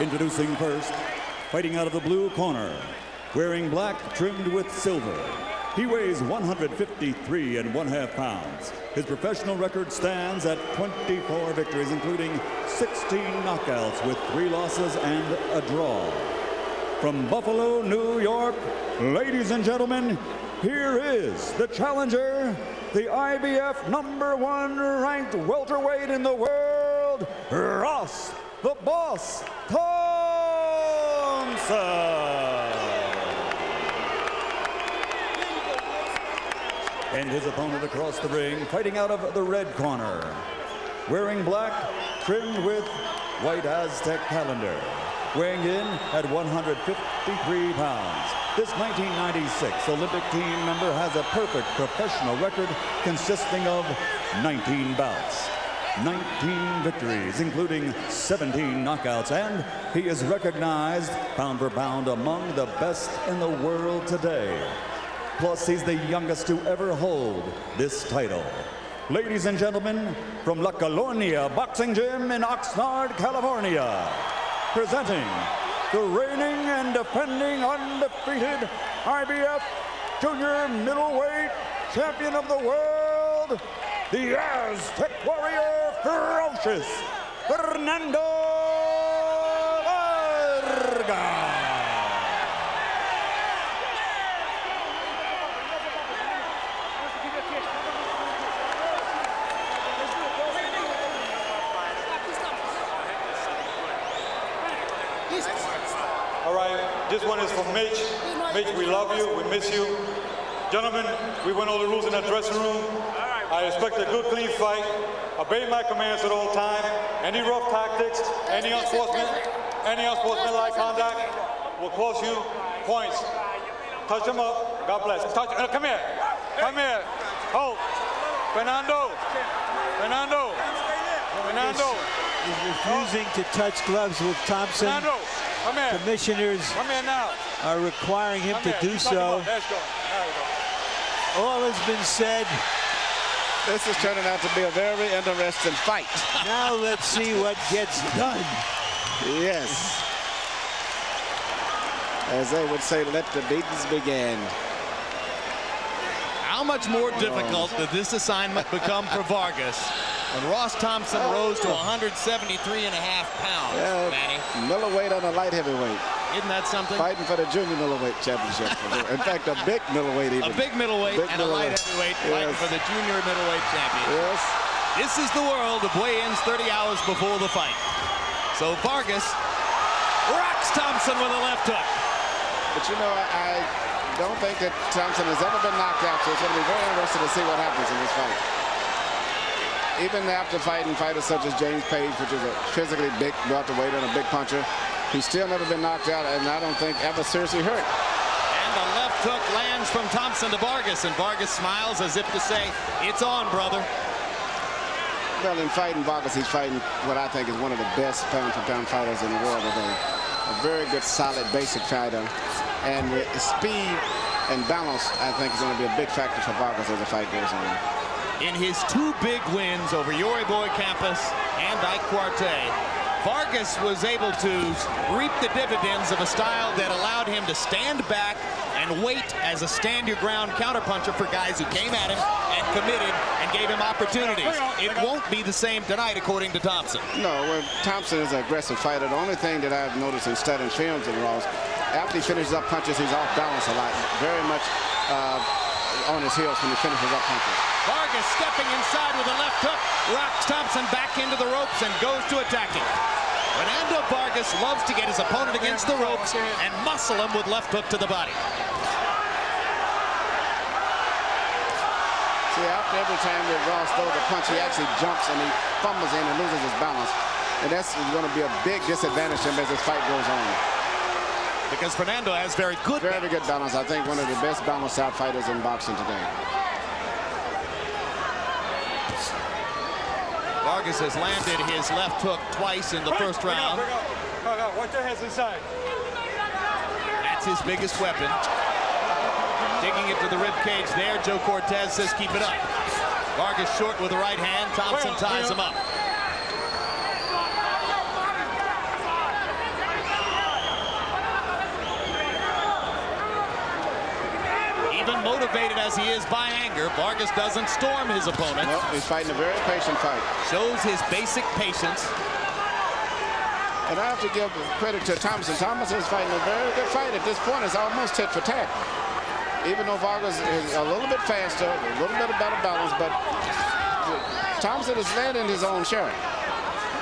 Introducing first, fighting out of the blue corner, wearing black trimmed with silver. He weighs 153 and 1/2 pounds. His professional record stands at 24 victories, including 16 knockouts with 3 losses and a draw. From Buffalo, New York, ladies and gentlemen, here is the challenger, the IBF #1 ranked welterweight in the world, Ross the Boss Thompson. And his opponent across the ring, fighting out of the red corner, wearing black, trimmed with white Aztec calendar, weighing in at 153 pounds. This 1996 Olympic team member has a perfect professional record consisting of 19 bouts, 19 victories, including 17 knockouts, and he is recognized pound for pound among the best in the world today. Plus, he's the youngest to ever hold this title. Ladies and gentlemen, from La Colonia Boxing Gym in Oxnard, California, presenting the reigning and defending undefeated IBF Junior Middleweight Champion of the World, the Aztec Warrior Ferocious Fernando Vargas. All right, this one is for Mitch. Mitch, we love you, we miss you. Gentlemen, we went over the rules in that dressing room. I expect a good, clean fight. Obey my commands at all times. Any rough tactics, any unsportsmanlike conduct will cost you points. Touch him up. God bless. Touch. Come here. Come here. Hold. Fernando. He's refusing to touch gloves with Thompson. Fernando. Come here. Commissioners are requiring him to do so. All has been said. This is turning out to be a very interesting fight. Now let's see what gets done. Yes. As they would say, let the beatings begin. How much more difficult did this assignment become for Vargas when Ross Thompson rose to 173.5 pounds, Manny? Middleweight on a light heavyweight. Isn't that something? Fighting for the junior middleweight championship. In fact, a big middleweight even. A big middleweight and a light heavyweight fighting for the junior middleweight championship. Yes. This is the world of weigh-ins 30 hours before the fight. So Vargas rocks Thompson with a left hook. But you know, I don't think that Thompson has ever been knocked out, so it's going to be very interesting to see what happens in this fight. Even after fighting fighters such as James Page, which is a physically big welterweight and a big puncher, he's still never been knocked out, and I don't think ever seriously hurt. And the left hook lands from Thompson to Vargas, and Vargas smiles as if to say, it's on, brother. Well, in fighting Vargas, he's fighting what I think is one of the best pound-for-pound fighters in the world today. A very good, solid, basic fighter. And with speed and balance, I think is going to be a big factor for Vargas as the fight goes on. In his 2 big wins over Yuri Boy Campos and Ike Quartey, Vargas was able to reap the dividends of a style that allowed him to stand back and wait as a stand-your-ground counterpuncher for guys who came at him and committed and gave him opportunities. It won't be the same tonight, according to Thompson. No, well, Thompson is an aggressive fighter. The only thing that I've noticed in studying films of Ross, after he finishes up punches, he's off balance a lot. Very much on his heels when he finishes up punches. Vargas stepping inside with a left hook, rocks Thompson back into the ropes and goes to attack him. Fernando Vargas loves to get his opponent against the ropes and muscle him with left hook to the body. See, after every time that Ross throws a punch, he actually jumps and he fumbles in and loses his balance. And that's going to be a big disadvantage to him as this fight goes on. Because Fernando has very good balance. I think one of the best balanced out fighters in boxing today. Vargas has landed his left hook twice in the first round. Watch your hands inside. That's his biggest weapon. Digging into the rib cage there. Joe Cortez says keep it up. Vargas short with the right hand. Thompson ties him up. motivated as he is by anger, Vargas doesn't storm his opponent. No, he's fighting a very patient fight. Shows his basic patience. And I have to give credit to Thompson. Thompson is fighting a very good fight. At this point, it's almost tit for tat. Even though Vargas is a little bit faster, a little bit of better balance, but Thompson is landing his own share.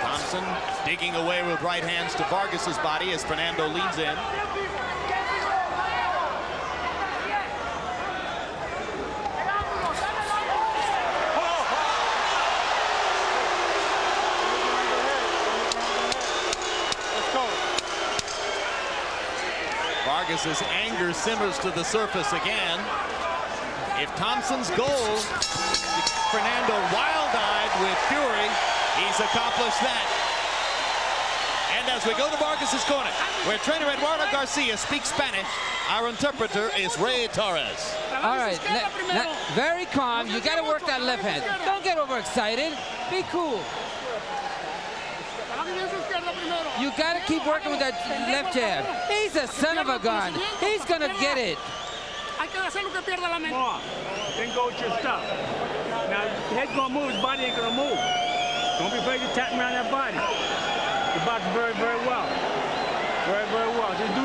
Thompson digging away with right hands to Vargas's body as Fernando leans in. Vargas's anger simmers to the surface again. If Thompson's goal, Fernando wild-eyed with fury, he's accomplished that. And as we go to Vargas's corner, where trainer Eduardo Garcia speaks Spanish, our interpreter is Ray Torres. All right, very calm. You got to work that left hand. Don't get overexcited. Be cool. You got to keep working with that left jab. He's a son of a gun. He's going to get it. Then go with your stuff. Now, the head's going to move, his body ain't going to move. Don't be afraid to tap him around that body. You box very, very well. Very, very well. Just do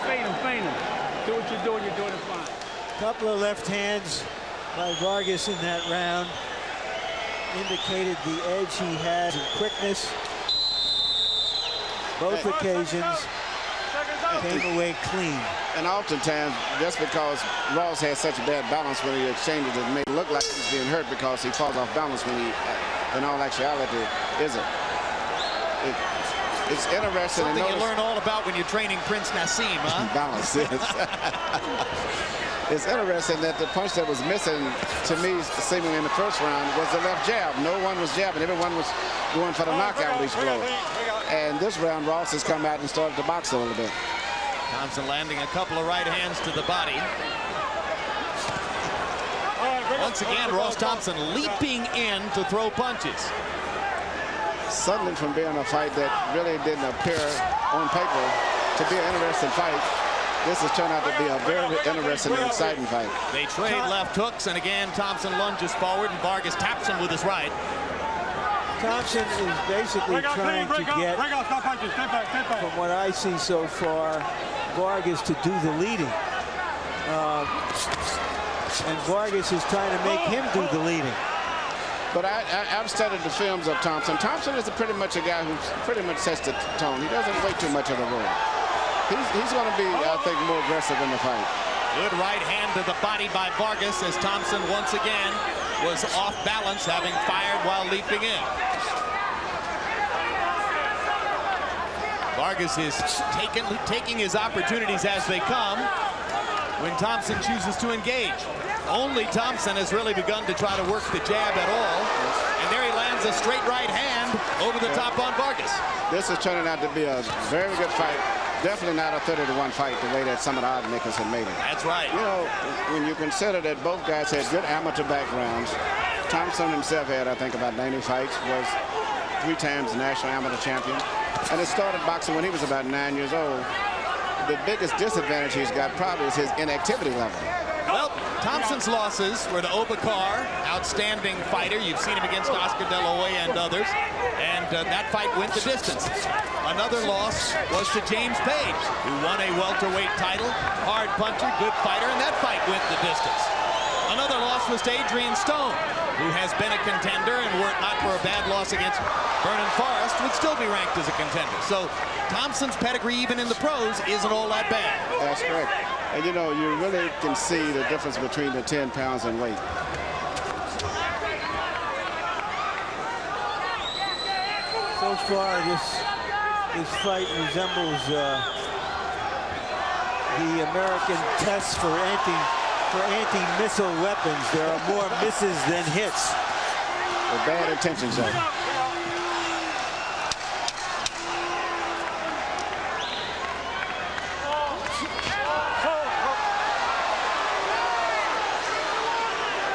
feint him. Do what you're doing it fine. Couple of left hands by Vargas in that round indicated the edge he had in quickness. Both occasions came away clean. And oftentimes, just because Ross has such a bad balance when he exchanges, it may look like he's being hurt because he falls off balance when he, in all actuality, isn't. It's interesting. Something you learn all about when you're training Prince Nassim, huh? Balance, yes. It's interesting that the punch that was missing, to me, seemingly in the first round, was the left jab. No one was jabbing. Everyone was going for the knockout with each blow. And this round, Ross has come out and started to box a little bit. Thompson landing a couple of right hands to the body. Once again, Ross Thompson leaping in to throw punches. Suddenly, from being a fight that really didn't appear on paper to be an interesting fight, this has turned out to be a very interesting and exciting fight. They trade left hooks, and again, Thompson lunges forward, and Vargas taps him with his right. Thompson is basically trying to get, from what I see so far, Vargas to do the leading. And Vargas is trying to make him do the leading. But I've studied the films of Thompson. Thompson is pretty much a guy who pretty much sets the tone. He doesn't wait too much of the road. He's going to be, I think, more aggressive in the fight. Good right hand to the body by Vargas as Thompson once again was off balance, having fired while leaping in. Vargas is taking his opportunities as they come when Thompson chooses to engage. Only Thompson has really begun to try to work the jab at all. And there he lands a straight right hand over the top on Vargas. This is turning out to be a very good fight. Definitely not a 30-to-1 fight the way that some of the odds makers have made it. That's right. You know, when you consider that both guys had good amateur backgrounds, Thompson himself had, I think, about 90 fights, was 3 times national amateur champion, and it started boxing when he was about 9 years old. The biggest disadvantage he's got probably is his inactivity level. Well, Thompson's losses were to Obakar, outstanding fighter. You've seen him against Oscar De La Hoya and others. And that fight went the distance. Another loss was to James Page, who won a welterweight title. Hard puncher, good fighter, and that fight went the distance. Another loss was to Adrian Stone, who has been a contender, and were it not for a bad loss against Vernon Forrest, would still be ranked as a contender. So Thompson's pedigree, even in the pros, isn't all that bad. That's correct. And you know, you really can see the difference between the 10 pounds in weight. So far, this fight resembles the American test for anti-missile weapons. There are more misses than hits. With bad intentions, though.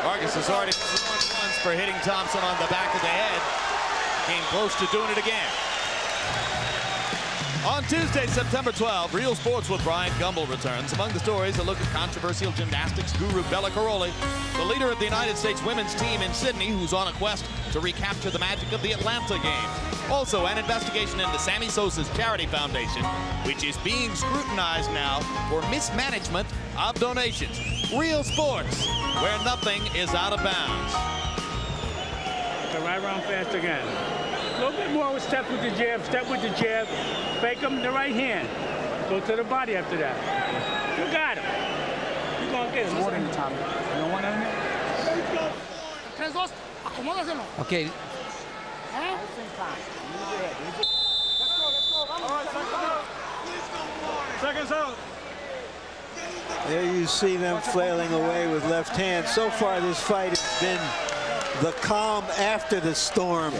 Vargas has already won once for hitting Thompson on the back of the head. Came close to doing it again. On Tuesday, September 12, Real Sports with Brian Gumbel returns. Among the stories, a look at controversial gymnastics guru Bella Caroli, the leader of the United States women's team in Sydney, who's on a quest to recapture the magic of the Atlanta Games. Also, an investigation into Sammy Sosa's charity foundation, which is being scrutinized now for mismanagement of donations. Real Sports, where nothing is out of bounds. Go right around fast again. A little bit more with step with the jab, step with the jab. Fake him the right hand. Go to the body after that. You got him. You're going to get him. More than the time. You don't want him? Okay. Seconds out. There you see them flailing away with left hand. So far, this fight has been the calm after the storm.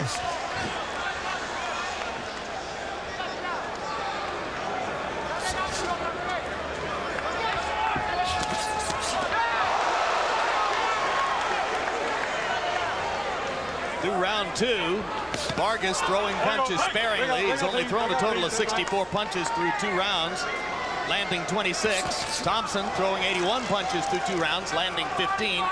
Through round two, Vargas throwing punches sparingly. He's only thrown a total of 64 punches through 2 rounds, landing 26. Thompson throwing 81 punches through 2 rounds, landing 15.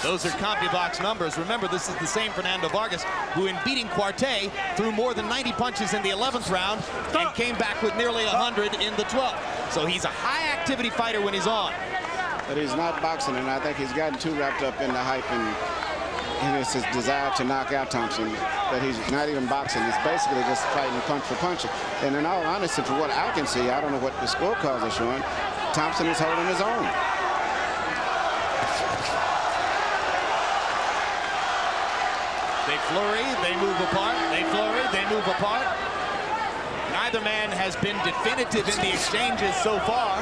Those are CompuBox numbers. Remember, this is the same Fernando Vargas who, in beating Quartey, threw more than 90 punches in the 11th round and came back with nearly 100 in the 12th. So he's a high-activity fighter when he's on. But he's not boxing, and I think he's gotten too wrapped up in the hype and it's his desire to knock out Thompson that he's not even boxing. He's basically just fighting punch for punch. And in all honesty, from what I can see, I don't know what the scorecards are showing, Thompson is holding his own. They flurry, they move apart, they flurry, they move apart. Neither man has been definitive in the exchanges so far.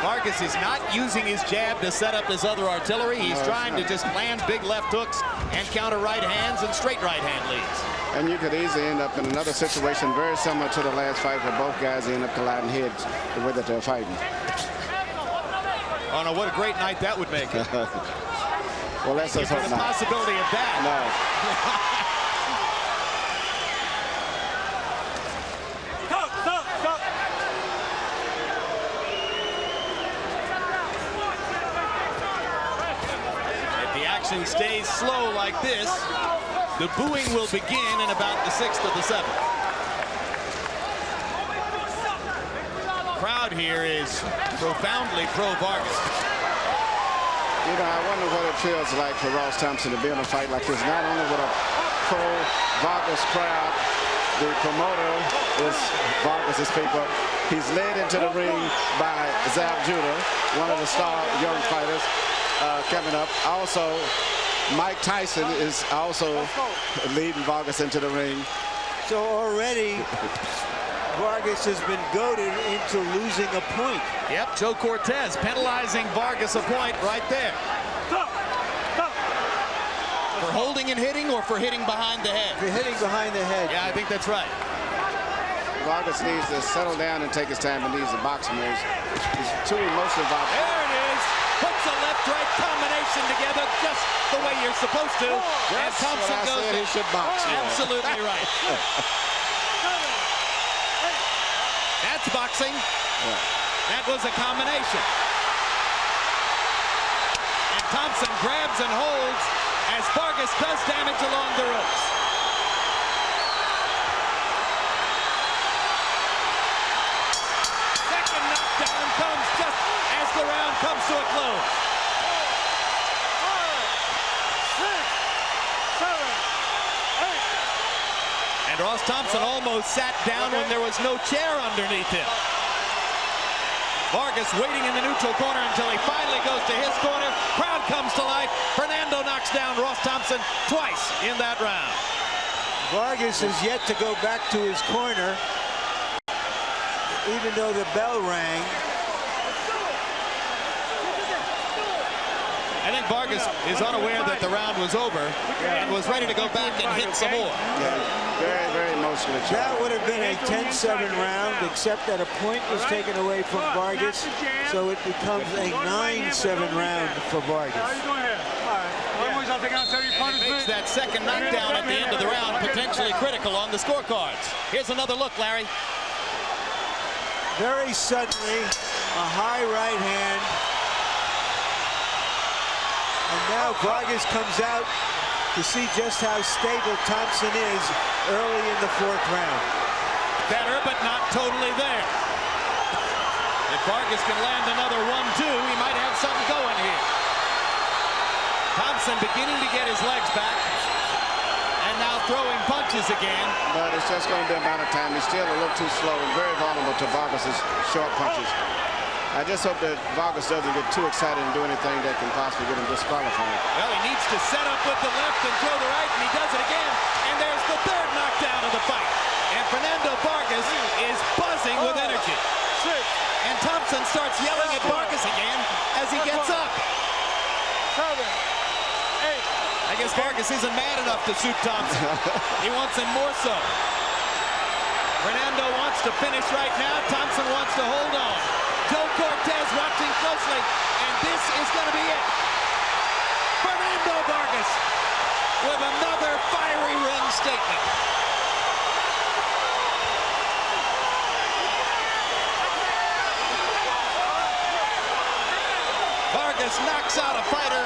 Vargas is not using his jab to set up his other artillery. He's trying to just land big left hooks and counter right hands and straight right hand leads. And you could easily end up in another situation very similar to the last fight where both guys end up colliding heads the way that they're fighting. Oh no, what a great night that would make it. Well, that's for the possibility of that. No. Stays slow like this, the booing will begin in about the 6th of the 7th. Crowd here is profoundly pro-Vargas. You know, I wonder what it feels like for Ross Thompson to be in a fight like this, not only with a pro-Vargas crowd, the promoter is Vargas' people. He's led into the ring by Zab Judah, one of the star young fighters. Coming up. Also, Mike Tyson is also leading Vargas into the ring. So already, Vargas has been goaded into losing a point. Yep, Joe Cortez penalizing Vargas a point right there. For holding and hitting or for hitting behind the head? For hitting behind the head. Yeah, I think that's right. Vargas needs to settle down and take his time and needs to box more. He's too emotional about it. There it is. Puts a left-right combination together just the way you're supposed to. And Thompson goes he should box. Absolutely right. That's boxing. That was a combination. And Thompson grabs and holds as Vargas does damage along the ropes. Second knockdown comes just as the round comes to a close. 5, 6, 7, 8. And Ross Thompson almost sat down when there was no chair underneath him. Vargas waiting in the neutral corner until he finally goes to his corner. Crowd comes to life. Fernando knocks down Ross Thompson twice in that round. Vargas is yet to go back to his corner, even though the bell rang. I think Vargas is unaware that the round was over and was ready to go back and hit some more. Yeah, very, very emotionally charged. That would have been a 10-7 round, except that a point was taken away from Vargas, so it becomes a 9-7 round for Vargas. How you doing here? All right. Makes that second knockdown at the end of the round potentially critical on the scorecards. Here's another look, Larry. Very suddenly, a high right hand. And now Vargas comes out to see just how stable Thompson is early in the 4th round. Better, but not totally there. If Vargas can land another 1-2, he might have something going here. Thompson beginning to get his legs back. And now throwing punches again. But it's just going to be a matter of time. He's still a little too slow and very vulnerable to Vargas's short punches. I just hope that Vargas doesn't get too excited and do anything that can possibly get him disqualified. Well, he needs to set up with the left and throw the right, and he does it again. And there's the 3rd knockdown of the fight. And Fernando Vargas is buzzing with energy. And Thompson starts yelling at Vargas again as he gets up. I guess Vargas isn't mad enough to suit Thompson. He wants him more so. Fernando wants to finish right now. Thompson wants to hold on. Joe Cortez watching closely, and this is going to be it. Fernando Vargas with another fiery ring statement. Vargas knocks out a fighter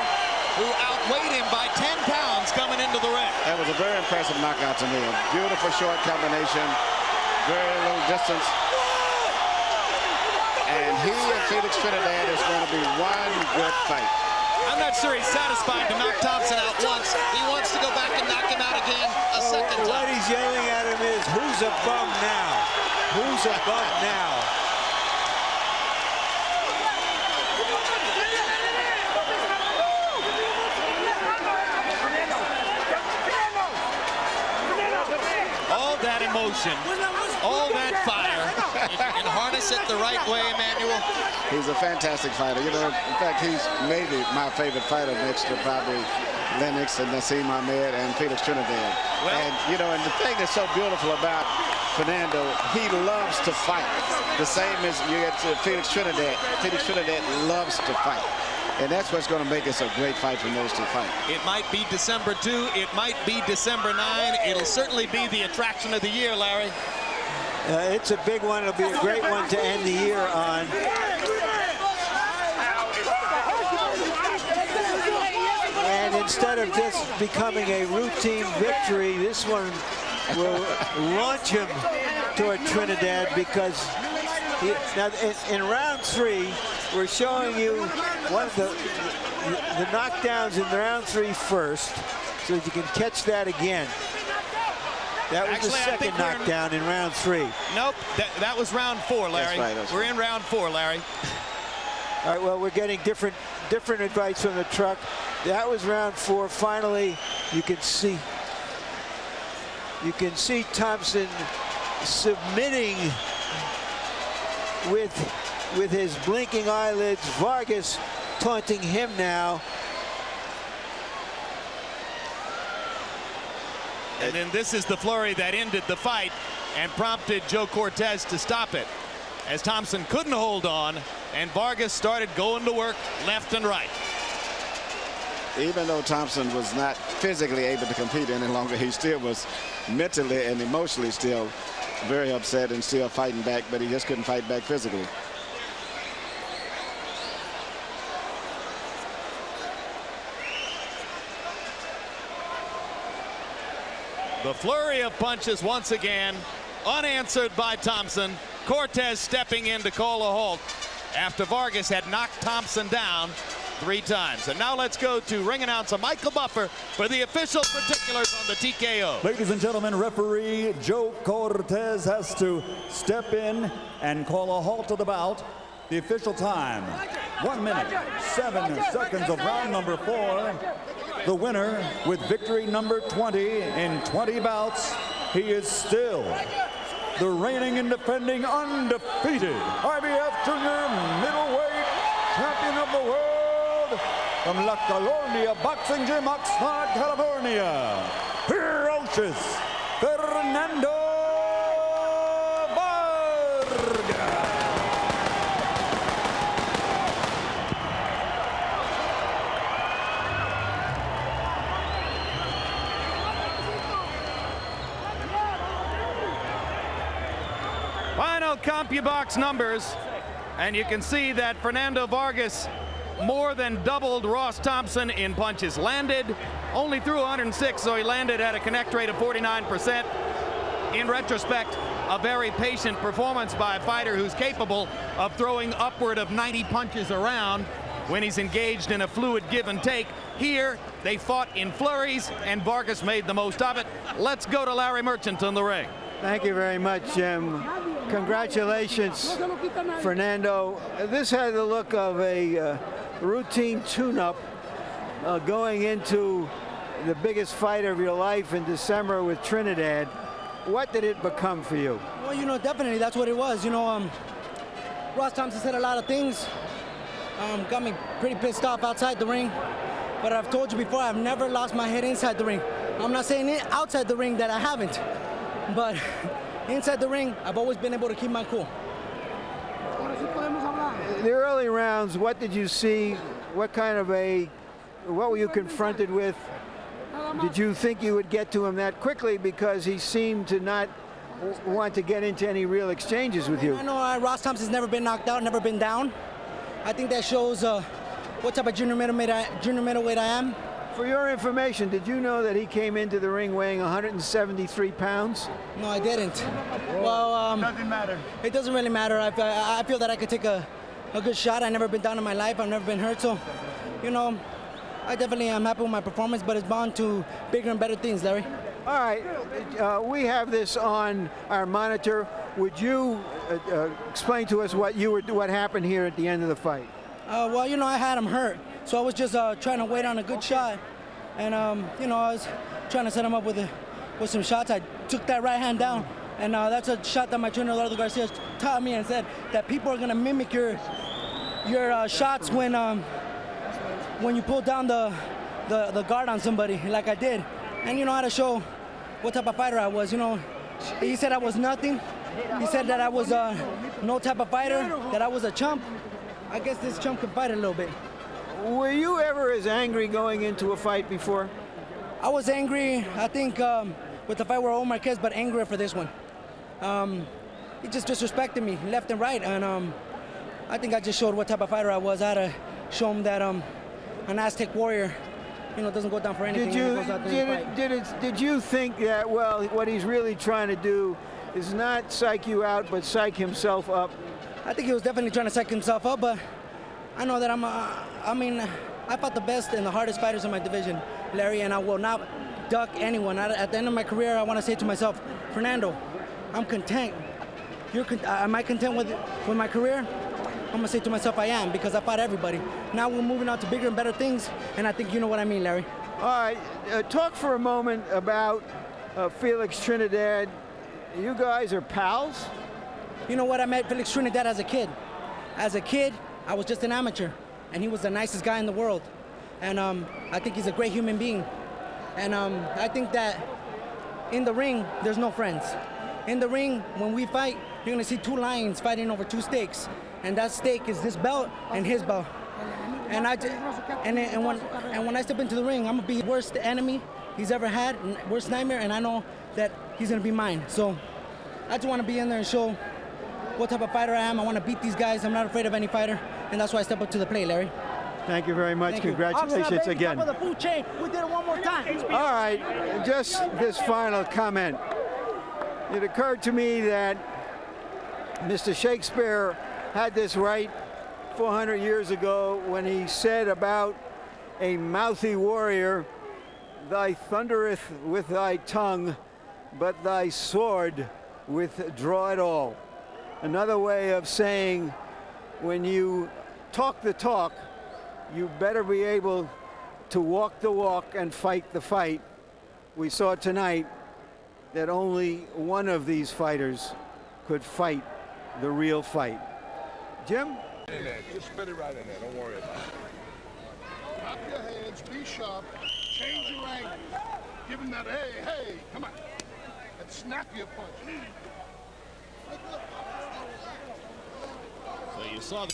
who outweighed him by 10 pounds coming into the ring. That was a very impressive knockout to me. A beautiful short combination, very little distance. And he and Felix Trinidad is going to be one good fight. I'm not sure he's satisfied to knock Thompson out once. He wants to go back and knock him out again a second time. What he's yelling at him is, who's a bum now? Who's a bum now? All that emotion, all that fire, if you can harness it the right way, Emmanuel. He's a fantastic fighter. You know, in fact, he's maybe my favorite fighter next to probably Lennox and Nassim Ahmed and Felix Trinidad. Well, and, you know, and the thing that's so beautiful about Fernando, he loves to fight. The same as you get to Felix Trinidad. Felix Trinidad loves to fight. And that's what's going to make this a great fight for those two fight. It might be December 2. It might be December 9. It'll certainly be the attraction of the year, Larry. It's a big one. It'll be a great one to end the year on. And instead of just becoming a routine victory, this one will launch him toward Trinidad, because now in round 3, we're showing you one of the knockdowns in round 3 first, so that you can catch that again. That was the second knockdown in round 3. Nope, that was round 4, Larry. That's right. We're in round 4, Larry. All right, well, we're getting different advice from the truck. That was round 4. Finally, you can see Thompson submitting with his blinking eyelids. Vargas taunting him now. And then this is the flurry that ended the fight and prompted Joe Cortez to stop it, as Thompson couldn't hold on and Vargas started going to work left and right. Even though Thompson was not physically able to compete any longer, he still was mentally and emotionally still very upset and still fighting back, but he just couldn't fight back physically. The flurry of punches once again unanswered by Thompson. Cortez stepping in to call a halt after Vargas had knocked Thompson down 3 times. And now let's go to ring announcer Michael Buffer for the official particulars on the TKO. Ladies and gentlemen, referee Joe Cortez has to step in and call a halt to the bout. The official time, 1 minute, 7 seconds of round number 4. The winner with victory number 20 in 20 bouts. He is still the reigning and defending undefeated IBF Junior Middleweight Champion of the World from La Colonia Boxing Gym, Oxnard, California, Ferocious Fernando Vargas. final CompuBox numbers, and you can see that Fernando Vargas more than doubled Ross Thompson in punches landed. Only threw 106, so he landed at a connect rate of 49%. In retrospect, a very patient performance by a fighter who's capable of throwing upward of 90 punches around when he's engaged in a fluid give and take. Here, they fought in flurries, and Vargas made the most of it. Let's go to Larry Merchant in the ring. Thank you very much, Jim. Congratulations, Fernando. This had the look of a routine tune-up going into the biggest fight of your life in December with Trinidad. What did it become for you? Well, you know, definitely that's what it was. You know, Ross Thompson said a lot of things. Got me pretty pissed off outside the ring. But I've told you before, I've never lost my head inside the ring. I'm not saying it outside the ring that I haven't. But inside the ring, I've always been able to keep my cool. The early rounds, what did you see? What were you confronted with? Did you think you would get to him that quickly, because he seemed to not want to get into any real exchanges with you? I know Ross Thompson's never been knocked out, never been down. I think that shows what type of junior middleweight I am. For your information, did you know that he came into the ring weighing 173 pounds? No, I didn't. Well, doesn't matter. It doesn't really matter. I feel that I could take a good shot. I've never been down in my life. I've never been hurt. So, you know, I definitely am happy with my performance, but it's bound to bigger and better things, Larry. All right. We have this on our monitor. Would you explain to us what happened here at the end of the fight? Well, you know, I had him hurt. So I was just trying to wait on a good shot. And, you know, I was trying to set him up with some shots. I took that right hand down. And that's a shot that my trainer, Eduardo Garcia, taught me and said that people are going to mimic your shots when you pull down the guard on somebody, like I did. And, you know, I had to show what type of fighter I was. You know, he said I was nothing. He said that I was no type of fighter, that I was a chump. I guess this chump can fight a little bit. Were you ever as angry going into a fight before? I was angry, I think, with the fight with Omar Marquez, but angrier for this one. He just disrespected me left and right, and I think I just showed what type of fighter I was. I had to show him that an Aztec warrior, you know, doesn't go down for anything. Did you think that, well, what he's really trying to do is not psych you out, but psych himself up? I think he was definitely trying to psych himself up, but I know that I fought the best and the hardest fighters in my division, Larry, and I will not duck anyone. At the end of my career, I want to say to myself, Fernando, I'm content. Am I content with my career? I'm going to say to myself, I am, because I fought everybody. Now we're moving on to bigger and better things, and I think you know what I mean, Larry. All right, talk for a moment about Felix Trinidad. You guys are pals? You know what? I met Felix Trinidad as a kid. As a kid, I was just an amateur, and he was the nicest guy in the world. And I think he's a great human being. And I think that in the ring, there's no friends. In the ring, when we fight, you're gonna see two lions fighting over two stakes. And that stake is this belt and his belt. And when I step into the ring, I'm gonna be the worst enemy he's ever had, worst nightmare, and I know that he's gonna be mine. So I just wanna be in there and show what type of fighter I am. I wanna beat these guys. I'm not afraid of any fighter, and that's why I step up to the plate, Larry. Thank you very much. Thank Congratulations you. again. Top of the food chain. We did it one more time. All right, just this final comment. It occurred to me that Mr. Shakespeare had this right 400 years ago when he said about a mouthy warrior, "Thy thundereth with thy tongue, but thy sword withdraw it all." Another way of saying, when you talk the talk, you better be able to walk the walk and fight the fight. We saw tonight that only one of these fighters could fight the real fight. Jim? Just spit it right in there. Don't worry about it. Drop your hands, be sharp, change your angle. Give him that, hey, come on. And snap your punch. So you saw the